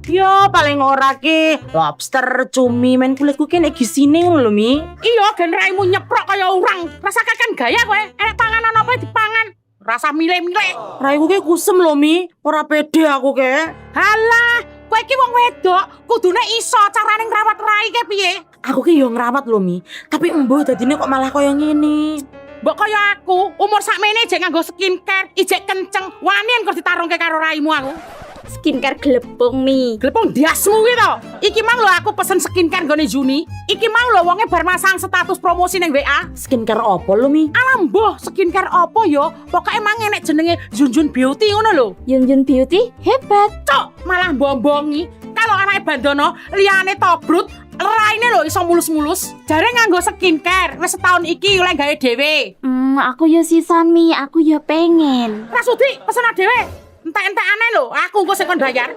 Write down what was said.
Yo paling ora ki lobster, cumi, men kulitku ki nek gisine ngono lho, Mi. Iya, gen raimu nyeprok kaya urang. Rasa kakan gaya kowe. Panganan apa dipangan? Rasa mile-mile. Raiku ki kusem lho, Mi. Ora pede aku ki. Halah, kowe iki wong wedok, kudune iso carane ngrawat rai ke piye? Aku ki yo ngrawat lho, Mi. Tapi embuh dadine kok malah kaya ngene. Mbok kaya aku, umur sakmene jek nganggo skincare, ijek kenceng, wani engko ditarungke karo raimu aku. Skincare glepung, Mi. Glepung diasmu ki to. Iki mang lho aku pesen skincare nggone Juni. Iki mang lho wonge bar masang status promosi ning WA. Skincare opo lho, Mi? Alah mbuh, skincare apa yo? Pokoke emang enek jenenge Junjun Beauty ngono lho. Yun Beauty hebat. Cok, malah bombongi. Kalau anake Bandono liyane tobrut, raine lho iso mulus-mulus. Jare nganggo skincare wis setahun iki oleh gawe dhewe. Aku yo sisan, Mi. Aku yo pengen. Rasudi pesen dhewe. Entek-entek aneh lho, aku engko sing kon bayar.